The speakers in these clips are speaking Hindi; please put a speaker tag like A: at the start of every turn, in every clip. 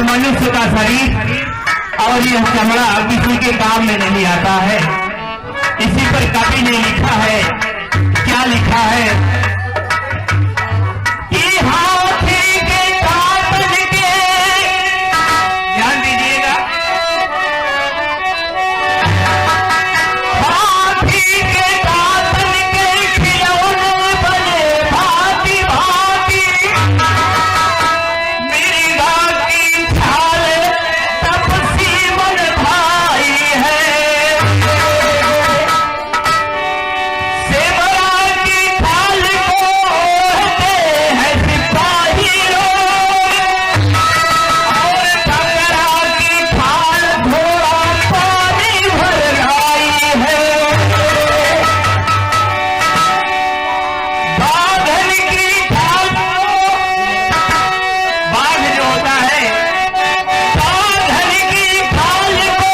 A: मनुष्य का शरीर और यह चमड़ा किसी के काम में नहीं आता है। इसी पर कवि ने लिखा है, क्या लिखा है कि हाथी के काटन के, ध्यान दीजिएगा, हाथी के काटन के खिलौने बने भांति भांति, मृगा की छाल तपसी मन भाई है, सेवरा की छाल को ओढ़ते हैं सिपाही लोग, और टंगरा की छाल घोड़ा पानी भर आई है, बाघन की छाल, बाघ जो होता है, बाघन की छाल को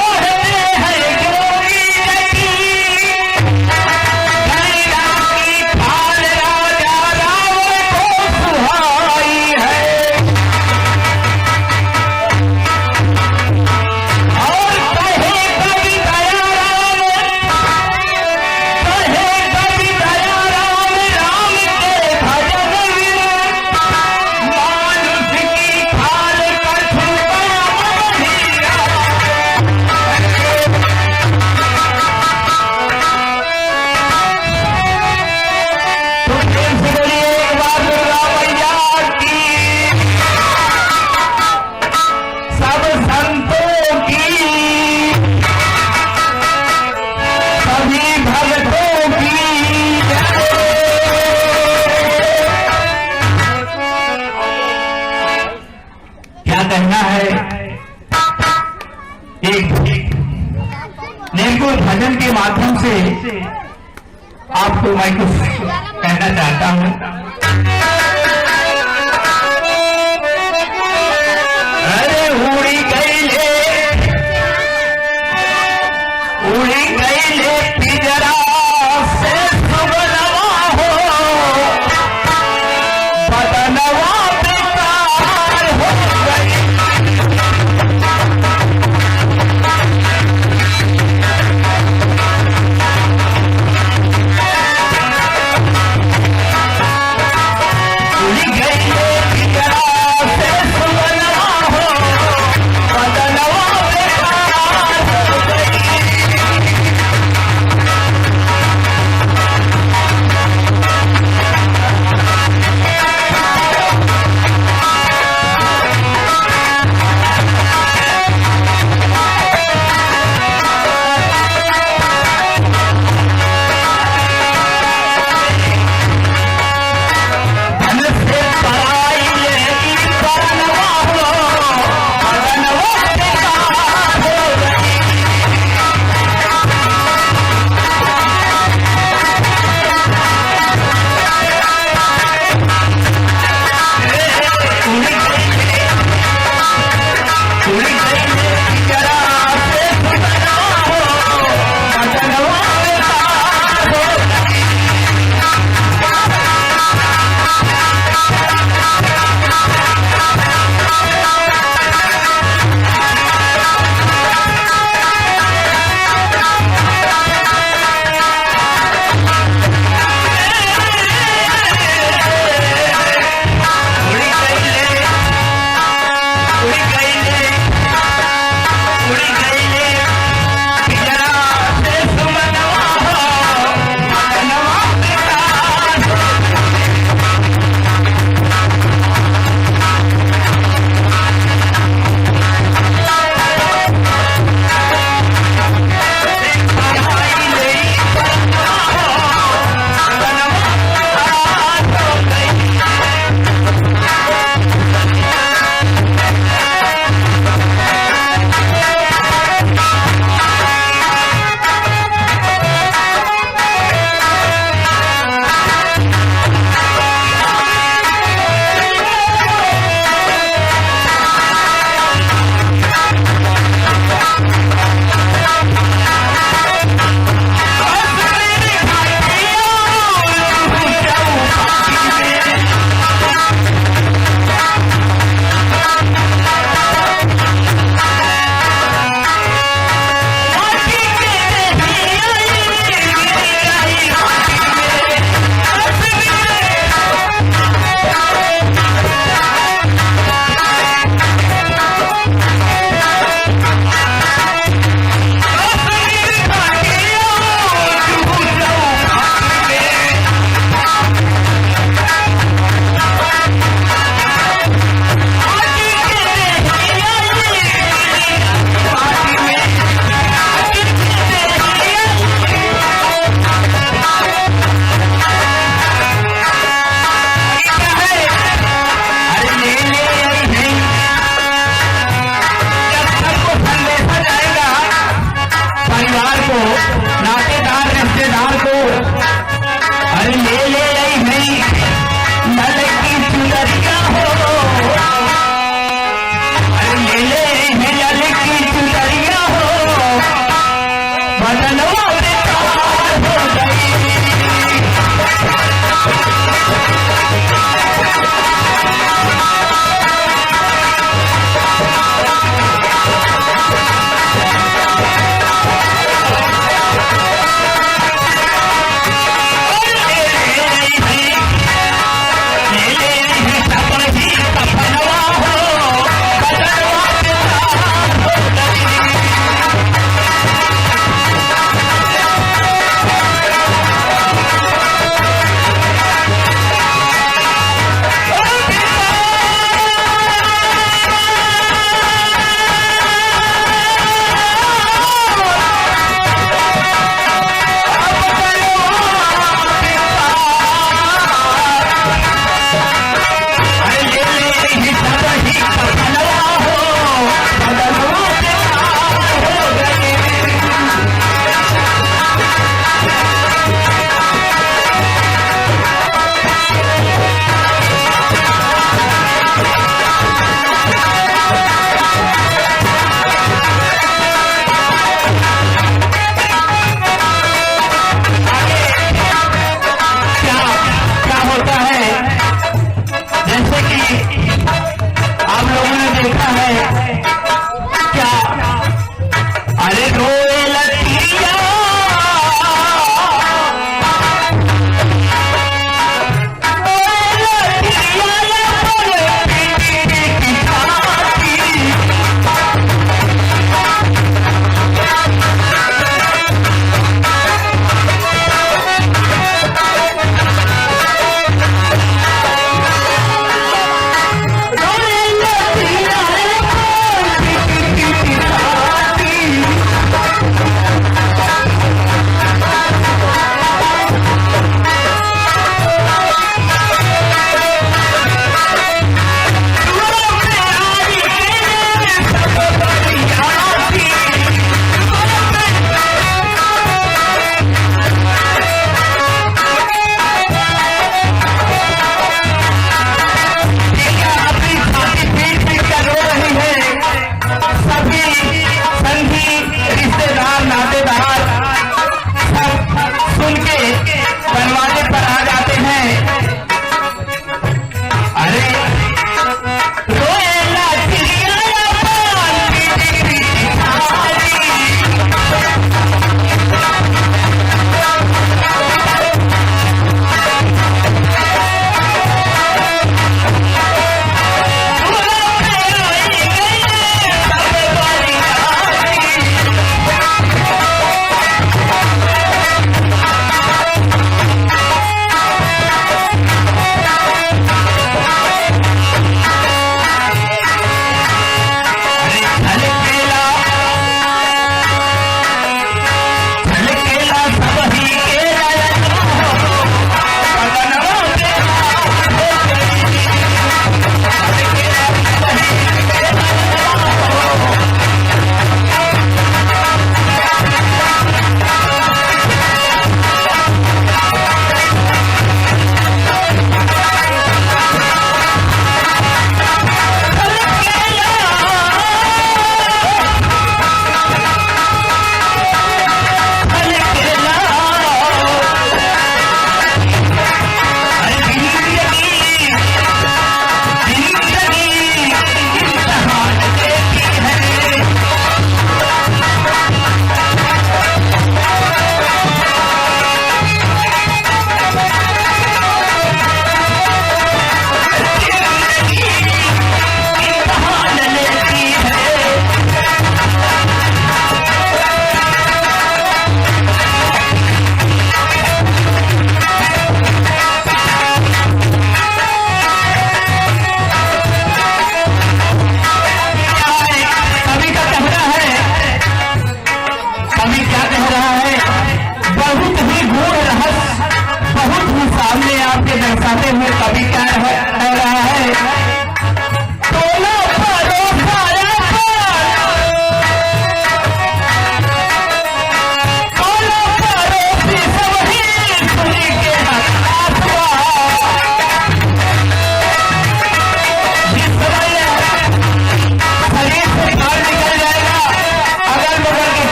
A: ओढ़ते हैं जोगी जटी, गैया की छाल राजा रावण को सुहाई है, और कहे कवि दयाराम, कहे कवि दयाराम, राम के भजन विन, मानुष की छाल कछु काम नहीं आए। तो प्रेम से बोलिए एक बार दुर्गा मैया की, सब संतों की, सभी भक्तों की जय। क्या कहना है, एक निर्गुण भजन के माध्यम से आपको मैं कुछ कहना चाहता हूँ। अरे उड़ी गईले पिंजरा से सुगनवा हो, बदनवा बेकार हो गई,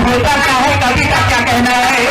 A: होता क्या है, कवि का क्या कहना है।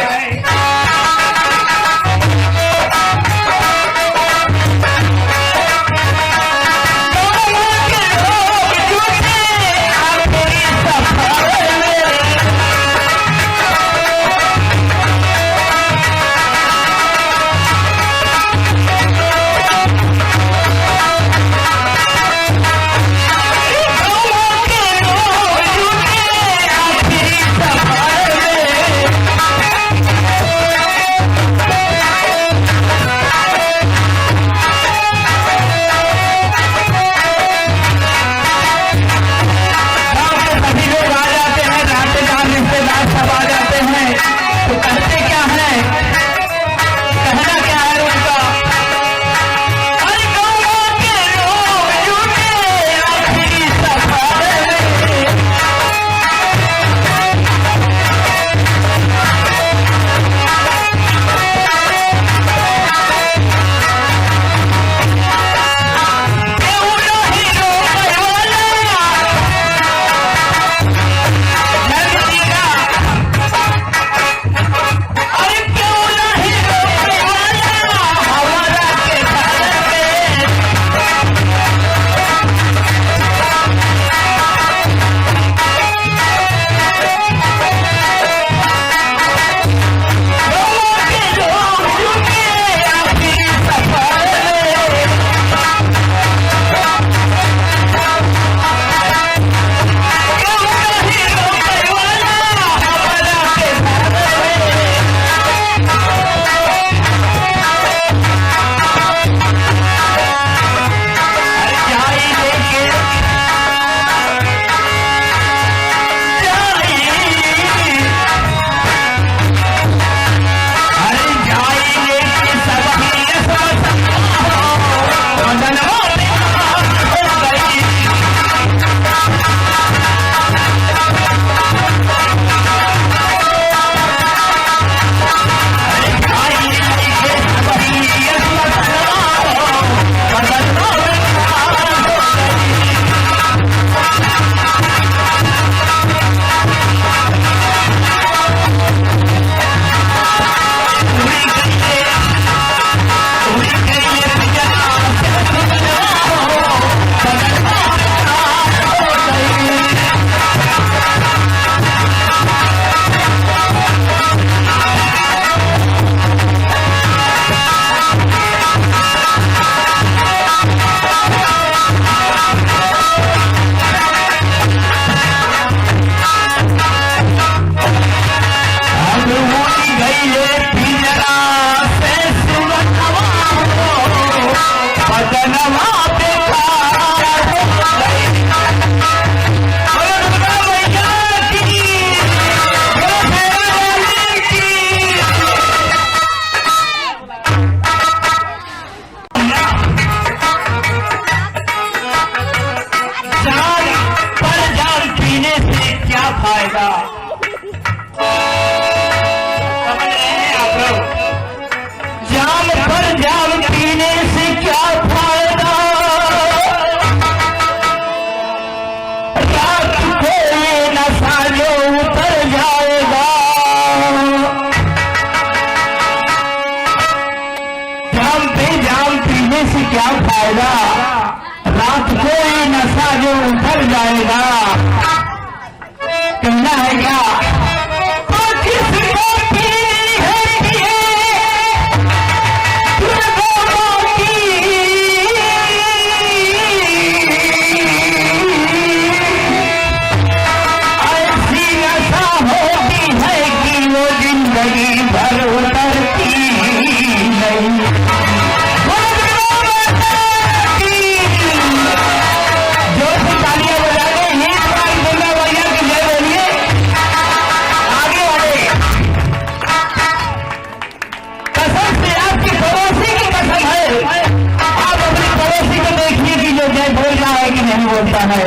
B: बोलता है।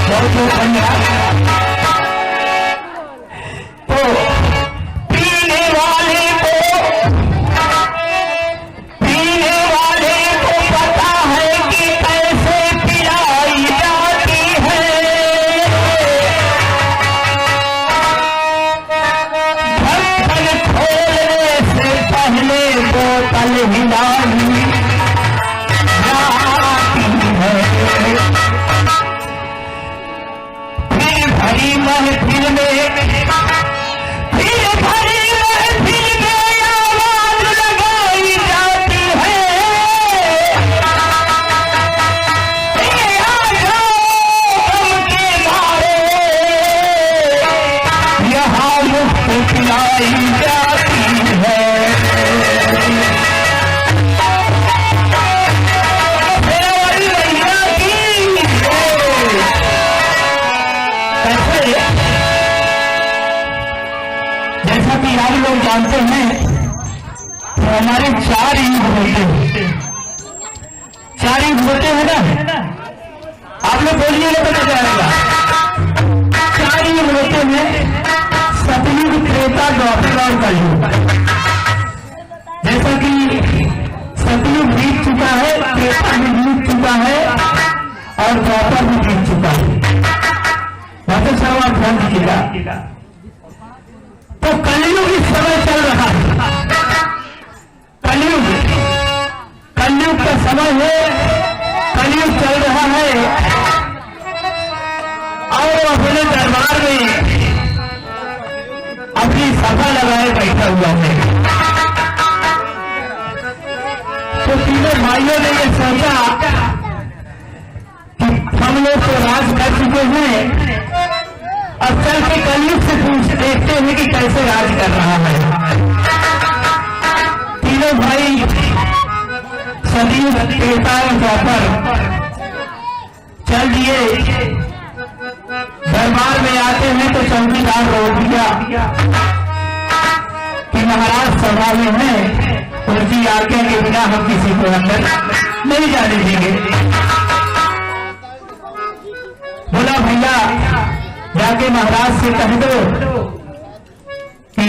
B: बहुत बहुत धन्यवाद। तो पीने वाले को पता है कि कैसे पिलाई जाए।
A: भरी महफिल में, फिर भरी महफिल में आवाज लगाई जाती है, के मारे यहाँ मुफ्त खिलाई जाती है। जैसा कि आप लोग जानते हैं तो हमारे 4 युग होते हैं, 4 युग होते हैं ना, आप लोग बोलिएगा तो पता चलेगा। 4 युग होते हैं, सतयुग, त्रेता, द्वापर और कलयुग। जैसा कि सतयुग बीत चुका है, त्रेता भी बीत चुका है और द्वापर भी बीत चुका है। बातें सब आप ध्यान दीजिएगा। तो कलयुग इस समय चल रहा है, कलयुग का समय है, कलयुग चल रहा है और अपने दरबार में अपनी सभा लगाए बैठा हुआ है। तो तीनों भाइयों ने यह सोचा कि हम लोग तो राज कर चुके हैं, अब चल के कलयुग से देखते हैं कि कैसे राज कर रहा है। तीनों भाई सतयुग, त्रेता और द्वापर चल दिए। दरबार में आते हैं तो चौकीदार रोक दिया कि महाराज सभा में है, उनकी आज्ञा के बिना हम किसी को अंदर नहीं जाने देंगे। बोला भैया जाके महाराज से कह दो कि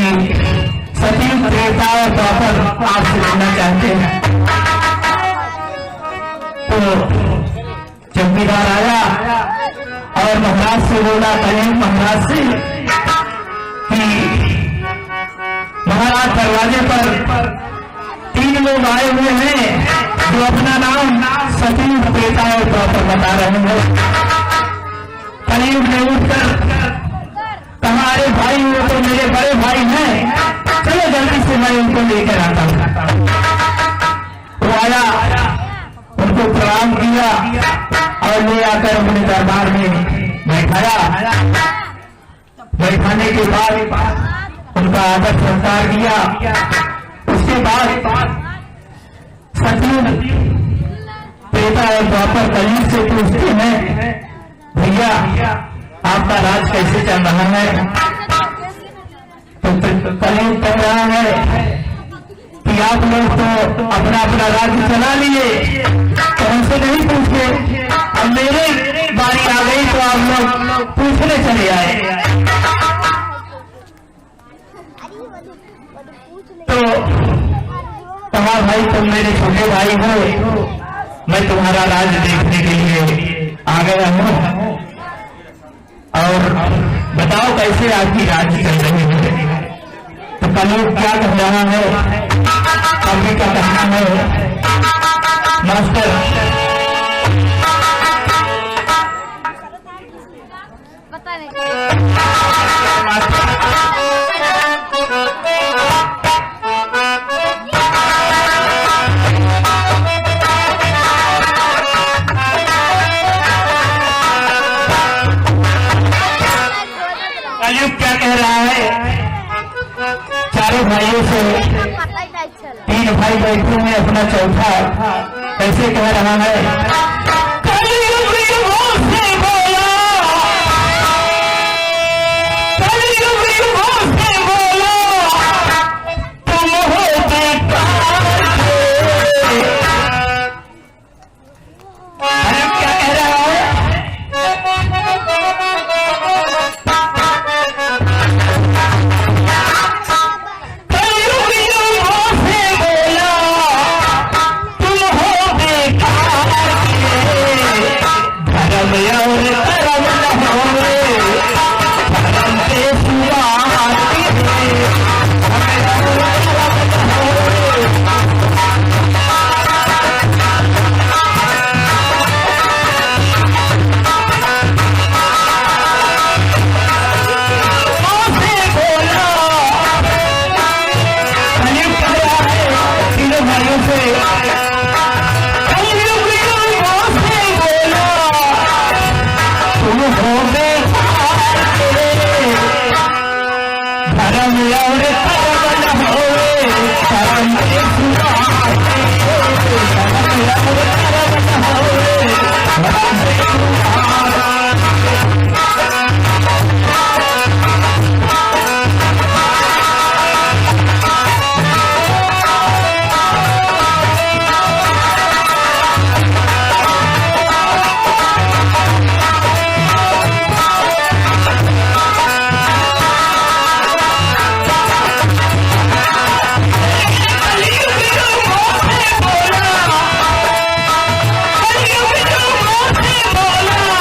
A: सतयुग, त्रेता और द्वापर आपसे मिलना चाहते हैं। तो चौकीदार आया और महाराज से बोला, कहे महाराज से कि महाराज दरवाजे पर 3 लोग आए हुए हैं जो अपना नाम सतयुग, त्रेता और द्वापर बता रहे हैं। कलयुग ने उठकर कहा, अरे भाई वो तो मेरे बड़े भाई हैं, चलो जल्दी से मैं उनको लेकर आता हूं। वो आया, उनको प्रणाम किया और ले आकर अपने दरबार में बैठाया। बैठाने के बाद उनका आदर सत्कार किया। उसके बाद सतयुग, त्रेता और द्वापर कलयुग से पूछते हैं, भैया आपका राज कैसे चल रहा है? तो कलयुग कह रहा है कि आप लोग तो अपना अपना राज्य चला लिए, तो हमसे नहीं पूछे, अब मेरे बारी आ गई तो आप लोग पूछने चले आए। तो कहा, भाई तुम मेरे छोटे भाई हो, मैं तुम्हारा राज देखने के लिए आ गया हूं और बताओ कैसे आपकी राज्य चल रही है। तो कलयुग क्या कह रहा है, कभी का कहना है, मास्टर
C: पता नहीं।
A: कलयुग क्या कह रहा है, चारों भाइयों से 3 भाई बैठे हैं, अपना चौथा कैसे कह रहा है, कलयुग युगों से बोला, कलयुग युगों से बोला, तुम हो बेकार के। कलयुग क्या कह रहा है,
B: बोला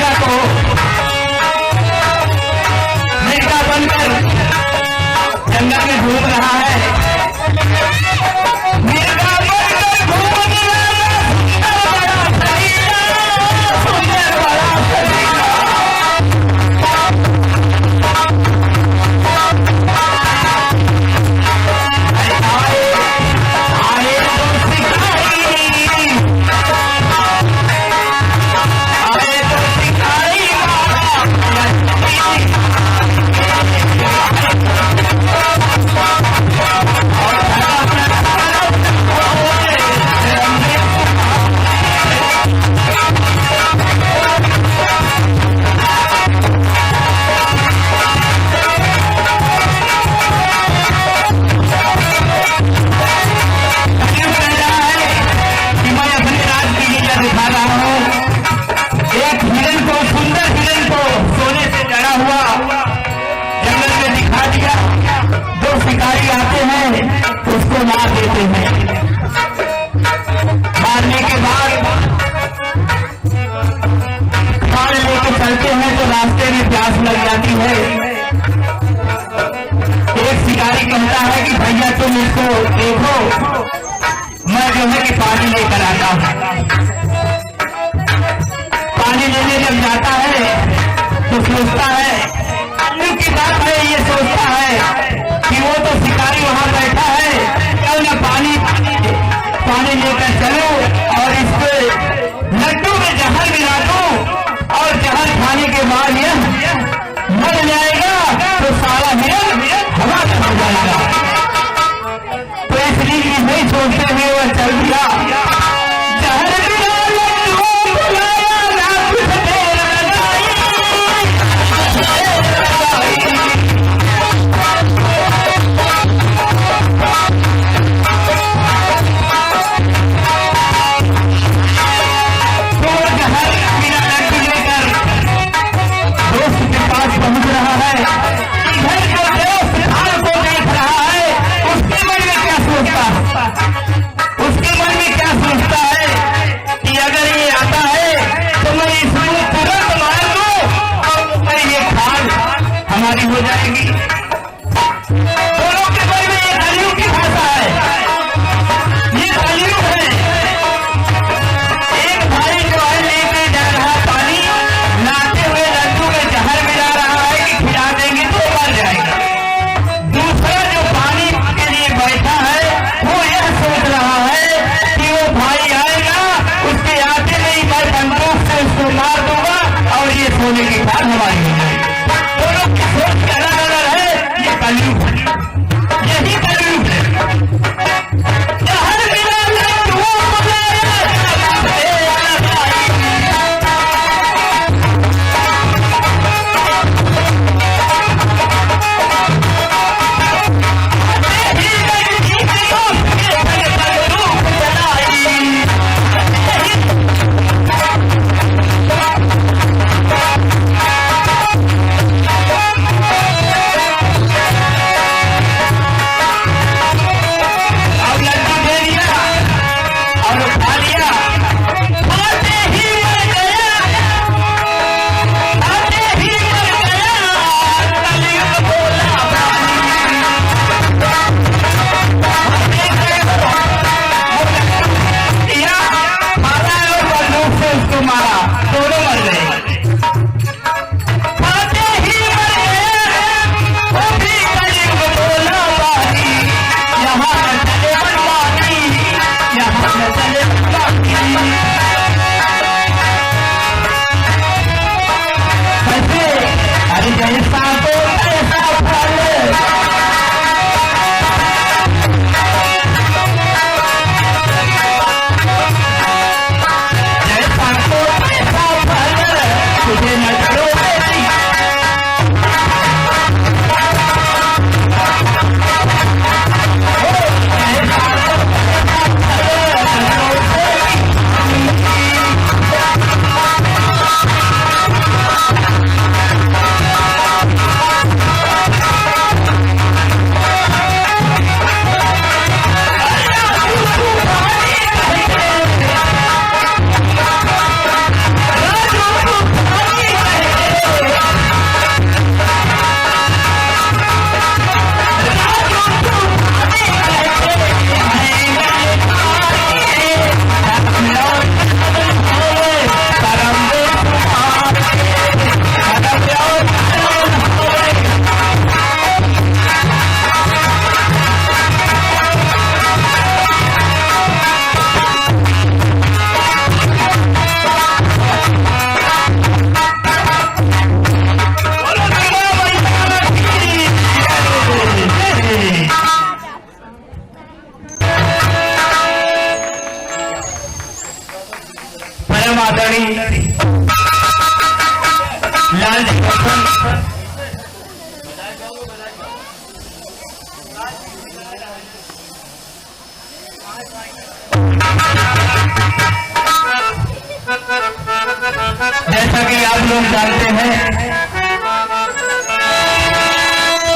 B: मिर्गा को मिर्गा बनकर जंगल में घूम रहा है। मिर्गा बनकर घूम रहा सुंदर बड़ा सरीला। शिकारी आते हैं उसको मार देते हैं। मारने के बाद खाने लेके चलते हैं तो रास्ते में प्यास लग जाती है। एक शिकारी कहता है कि भैया तुम इसको देखो, मैं जो है कि पानी लेकर आता हूं। पानी लेने जब जाता है तो सोचता है, की बात है, ये सोचता है कि वो तो शिकारी वहां बैठा है, क्यों न पानी लेकर चलो और इसको लड्डू में जहर मिला दो और जहर खाने के बाद यह मर जाएगा तो सारा हिरन हवा में हो जाएगा। तो इसलिए नहीं सोचते हुए वह चल दिया। जहर मिला लड्डू बुलाया रात से देर लगाई। पहुंच रहा है, इधर जो दोस्त धार को देख रहा है उसके मन में क्या सोचता है, उसके मन में क्या सोचता है कि अगर ये आता है तो मैं इसको तुरंत मार दूं और मैं ये खाद हमारी हो जाएगी। दोनों के मन में ये कलयुग की भाषा है, ये कलयुग है। एक भाई जो है लेके जा रहा पानी, लाते हुए लड्डू में जहर मिला रहा है कि खिला देंगे तो मर जाएगा। दूसरा जो पानी के लिए बैठा है वो यह सोच रहा है कि वो भाई आएगा, उसके आते नहीं मैं बंदूक से उसको मार दूंगा और ये सोने की बात हमारी हो जाएगी। दोनों की सोच अलग अलग है। ये कलयुग है, यही कलयुग है। जहर मिला लड्डू लाल जी रोशन जैसा कि आप लोग जानते हैं,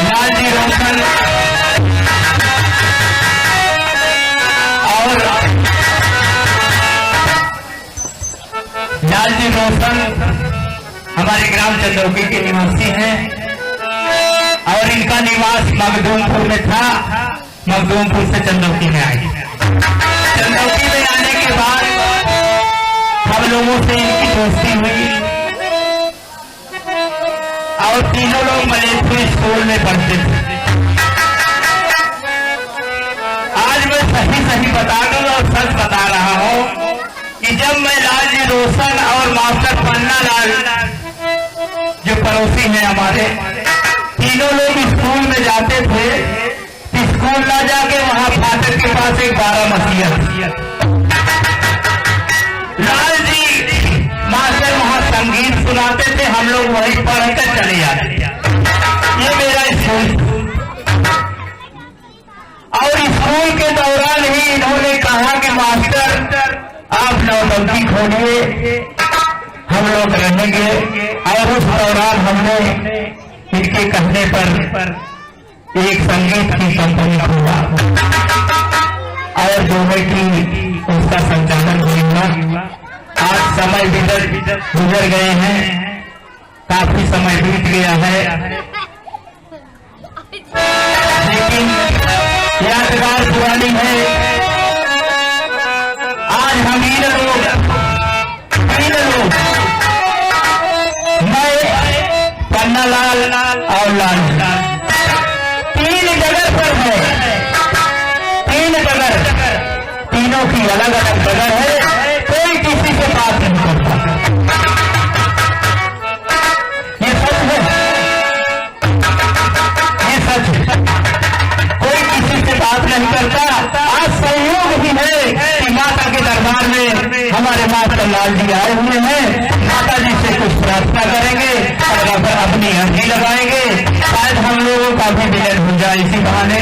B: लाल जी रोशन और लाल जी रोशन हमारे ग्राम चंदौकी के निवासी हैं और इनका निवास मखदूमपुर में था। मखदूमपुर से चंदौकी में आए। चंदौकी में आने के बाद हम लोगों से इनकी दोस्ती हुई और तीनों लोग मलेपुर स्कूल में पढ़ते थे। आज मैं सही बता दूं और सच बता रहा हूं कि जब मैं लाल जी रोशन और मास्टर पन्ना लाल जो पड़ोसी हैं हमारे, तीनों लोग स्कूल में जाते थे। स्कूल ना जाके वहां फाटक के पास एक 12 मसीहा लाल जी मास्टर वहां संगीत सुनाते थे, हम लोग वहीं पढ़कर चले जाते। ये मेरा स्कूल और स्कूल के दौरान ही इन्होंने कहा कि मास्टर आप नौटंकी खोलिए, हम लोग रहेंगे। और उस दौरान हमने इनके कहने पर एक संगीत की कंपनी खोला और जो है कि उसका संचालन हुआ। आज समय गुजर गए हैं, काफी समय बीत गया है, लेकिन यादगार पुरानी है। आज हम इन लोग मैं पन्ना लाल और लाल तीन जगह पर है। तीन जगह, तीनों की अलग अलग जगह है, कोई किसी से बात नहीं करता। ये सच है, ये सच है, कोई किसी से बात नहीं करता। आज संयोग ही है कि माता के दरबार में हमारे मास्टर लाल जी आए हुए हैं। माता जी से कुछ प्रार्थना करेंगे और अपनी अर्जी लगाएंगे, शायद हम लोगों का भी मिलन हो जाए इसी बहाने।